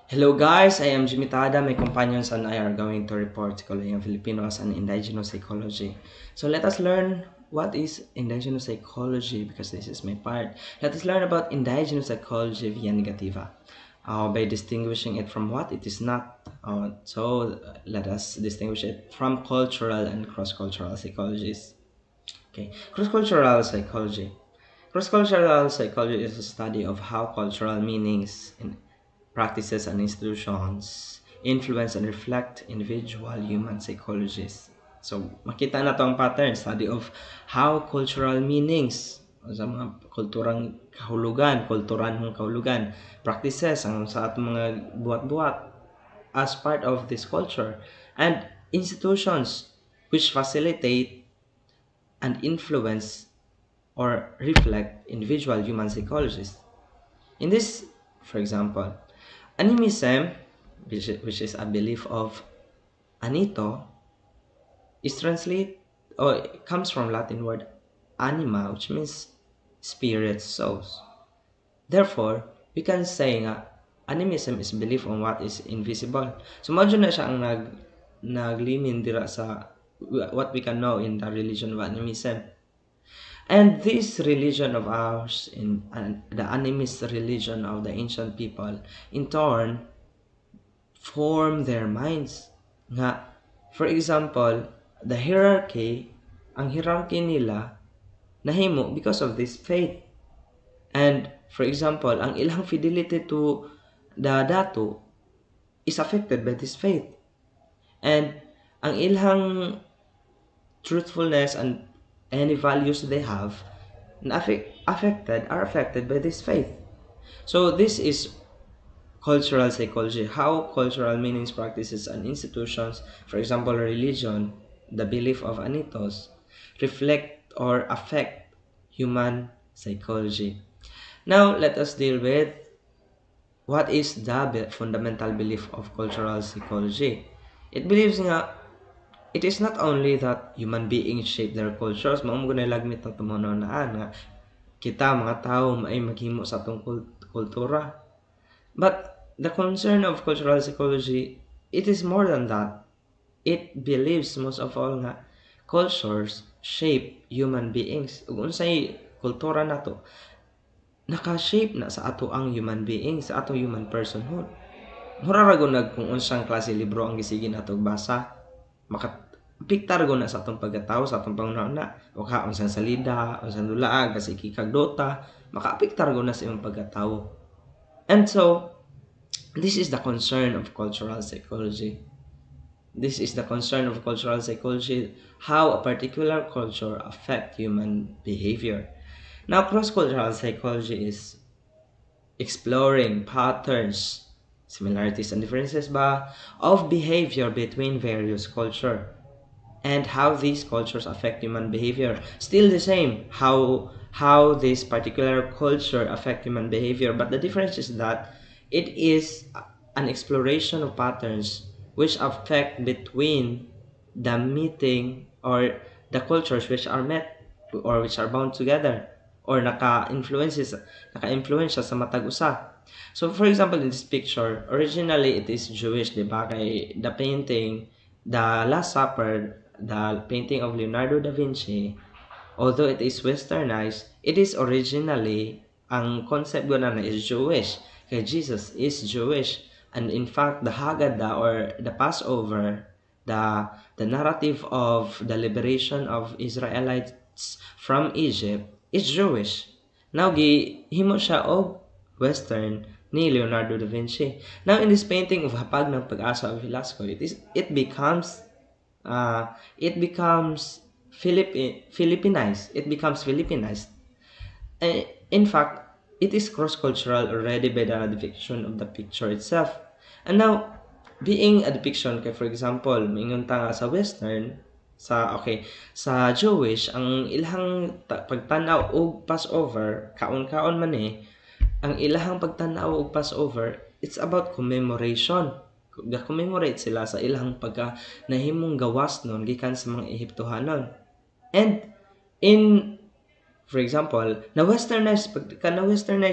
Hello guys, I am Jimmy Tada. My companions and I are going to report Psychology Filipino as an indigenous psychology. So let us learn what is indigenous psychology because this is my part. Let us learn about indigenous psychology via negativa by distinguishing it from what it is not. Let us distinguish it from cultural and cross-cultural psychologies. Okay, cross-cultural psychology. Cross-cultural psychology is a study of how cultural meanings and practices and institutions influence and reflect individual human psychologies. So, makita na to ang pattern, study of how cultural meanings sa mga kulturang kahulugan, practices ang sa atong mga buhat-buhat as part of this culture, and institutions which facilitate and influence or reflect individual human psychologies. In this, for example, animism, which is a belief of anito, is translate or it comes from Latin word anima, which means spirits, souls. Therefore, we can say nga animism is belief on what is invisible. So, medyo na siya ang naglimin dira sa what we can know in the religion of animism. And this religion of ours, the animist religion of the ancient people, in turn, form their minds. Nga, for example, ang hierarchy nila, nahimo because of this faith. And, for example, ang ilang fidelity to the dato is affected by this faith. And, ang ilang truthfulness and any values they have are affected by this faith. So this is cultural psychology, how cultural meanings, practices, and institutions, for example, religion, the belief of anitos, reflect or affect human psychology. Now, let us deal with what is the fundamental belief of cultural psychology. It believes nga it is not only that human beings shape their cultures, maong gunay lagmit ng tumanonaan nga kita mga tao may maghimo sa atong kultura. But the concern of cultural psychology, it is more than that. It believes most of all nga cultures shape human beings. Ug unsay kultura nato naka-shape na sa ato ang human being, sa ato human personhood. Mura ra nag kung unsang klase libro ang gisigin nato basa, makapiktar go na sa atong pagkatao, sa atong pangunahuna, o ka unsang salida, unsang dulaag, kasi kikagdota, makaapiktar go na sa imong pagkatao. And so, this is the concern of cultural psychology. This is the concern of cultural psychology, how a particular culture affect human behavior. Now, cross-cultural psychology is exploring patterns, similarities and differences of behavior between various cultures and how these cultures affect human behavior. Still the same, how this particular culture affect human behavior, but the difference is that it is an exploration of patterns which affect between the meeting or the cultures which are met or which are bound together or naka-influence sa matag usa. So for example, in this picture, originally it is Jewish, di ba? Kay the painting, the Last Supper, the painting of Leonardo da Vinci, although it is westernized, it is originally, ang concept na is Jewish. Kay Jesus is Jewish. And in fact, the Haggadah or the Passover, the narrative of the liberation of Israelites from Egypt is Jewish. Now, gihimo siya og Western ni Leonardo da Vinci. Now, in this painting of Hapag ng Pag-asa of Velasco, it becomes Philippinized. It becomes Philippinized. In fact, it is cross-cultural already by the depiction of the picture itself. And now, being a depiction, kay for example, mingon ta nga sa Western, sa Jewish, ang ilang pagtanaw og Passover, kaon-kaon man ang ilahang pagtanaw og Passover, it's about commemoration. Ga-commemorate sila sa ilang pagka nahimong gawas nun gikan sa mga Ehiptohanon. And for example, na-westernize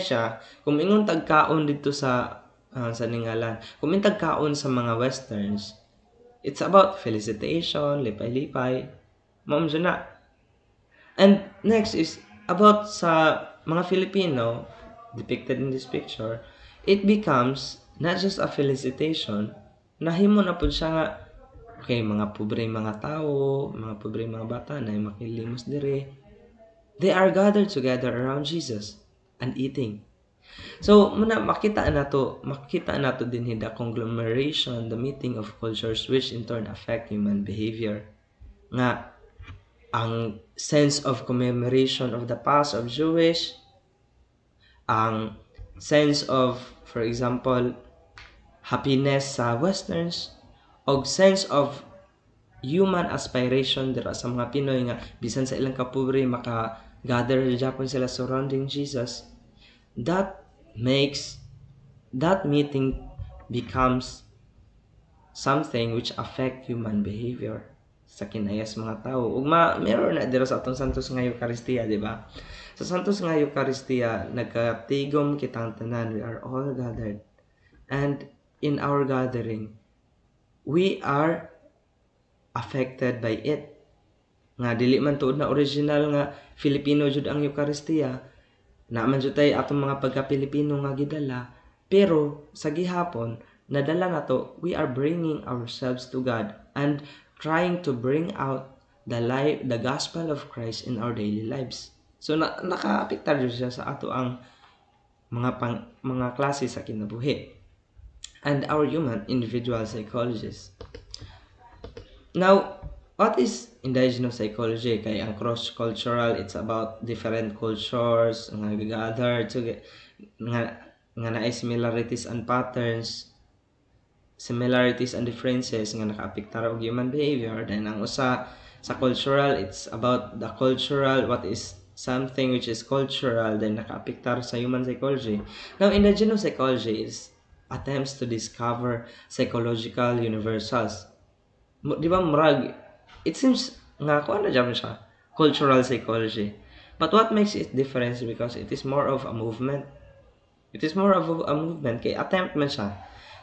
siya, kung ingon tagkaon dito sa sa ningalan. Kumintag kaon sa mga westerns, it's about felicitation, lipay-lipay. Ma'am na. And next is about sa mga Filipino depicted in this picture, it becomes not just a felicitation, nahimo na pud siya nga okay, mga pobre mga tao, mga pobre mga bata na makilimos dire. They are gathered together around Jesus and eating. So, muna makita nato din the conglomeration, the meeting of cultures which in turn affect human behavior. Nga ang sense of commemoration of the past of Jewish, ang sense of, for example, happiness sa westerns, og sense of human aspiration dira sa mga Pinoy nga bisan sa ilang kapobre maka-gather Japon sila surrounding Jesus. That meeting becomes something which affect human behavior sa kinayas mga tao. Ug meron na dira sa atong Santos nga Eucharistia, di ba? Sa Santos nga Eucharistia, nagkatigom kitang tanan. We are all gathered. And in our gathering, we are affected by it. Nga dili man tuod na original nga Filipino jud ang Eucharistia, naman jud tay atong mga pagka-Pilipino nga gidala, pero sa gihapon nadala nato, we are bringing ourselves to God and trying to bring out the gospel of Christ in our daily lives. So nakaapektar jud siya sa ato ang mga klase sa kinabuhi and our human individual psychologists. Now, what is indigenous psychology? Kay ang cross-cultural, it's about different cultures nga gathered nga naay similarities and patterns, similarities and differences nga nakaapektar og human behavior. Then ang usa sa cultural, it's about the cultural, what is something which is cultural, then nakaapektar sa human psychology. Now, indigenous psychology is attempts to discover psychological universals. Di ba murag, it seems nga ano dyan siya, cultural psychology. But what makes it different because it is more of a movement. It is more of a movement kay attempt man siya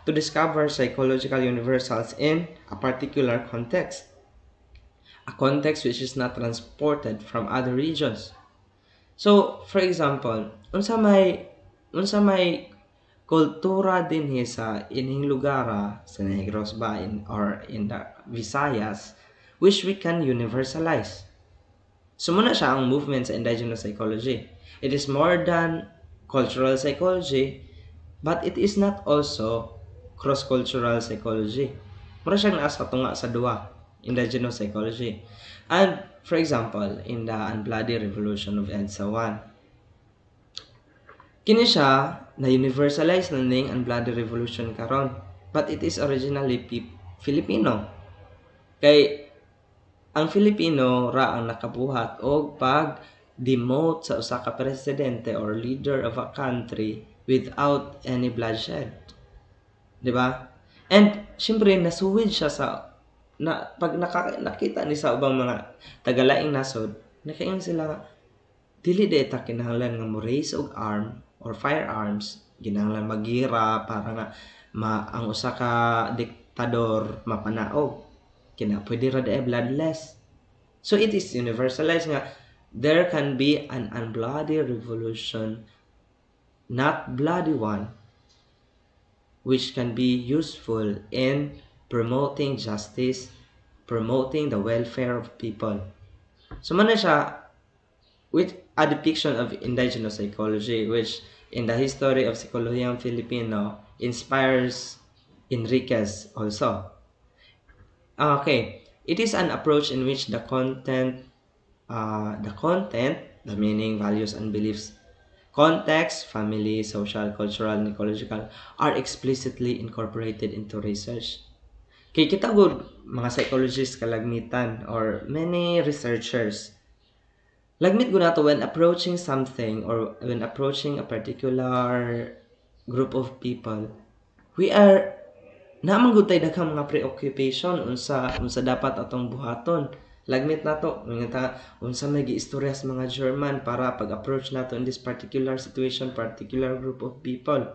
to discover psychological universals in a particular context. A context which is not transported from other regions. So, for example, unsa may kultura dinhi sa ining lugar sa Negros ba or in the Visayas which we can universalize. So muna siya ang movement sa indigenous psychology. It is more than cultural psychology, but it is not also cross-cultural psychology. Mura siyang naasa tunga sa duwa, indigenous psychology. And for example, in the Unbloody Revolution of EDSA 1, kini siya na-universalize na ning Unbloody Revolution karon, but it is originally Filipino. Kay ang Filipino ra ang nakabuhat og pag-demote sa usa ka presidente or leader of a country without any bloodshed. Di ba? And syempre nasuwid siya sa pag nakita ni sa ubang mga tagalaing nasod, nakaingon sila nga dili data kinahanglan nga mo raise og arm or firearms, ginahanglan magira para nga ang usa ka diktador mapanaog. Pwede ra dae bloodless. So it is universalized nga there can be an unbloody revolution, not bloody one, which can be useful in promoting justice, promoting the welfare of people. So man siya with a depiction of indigenous psychology, which in the history of Psikolohiyang Filipino inspires Enriquez also. Okay, it is an approach in which the content, the meaning, values, and beliefs, context, family, social, cultural, and ecological are explicitly incorporated into research. Kay kita good mga psychologists kalagmitan or many researchers lagmit ko na to when approaching something or when approaching a particular group of people, we are naman gud tay daghang mga preoccupation unsa dapat atong buhaton. Lagmit nato unsa may giistorya sa mga German para pag-approach nato in this particular situation, particular group of people.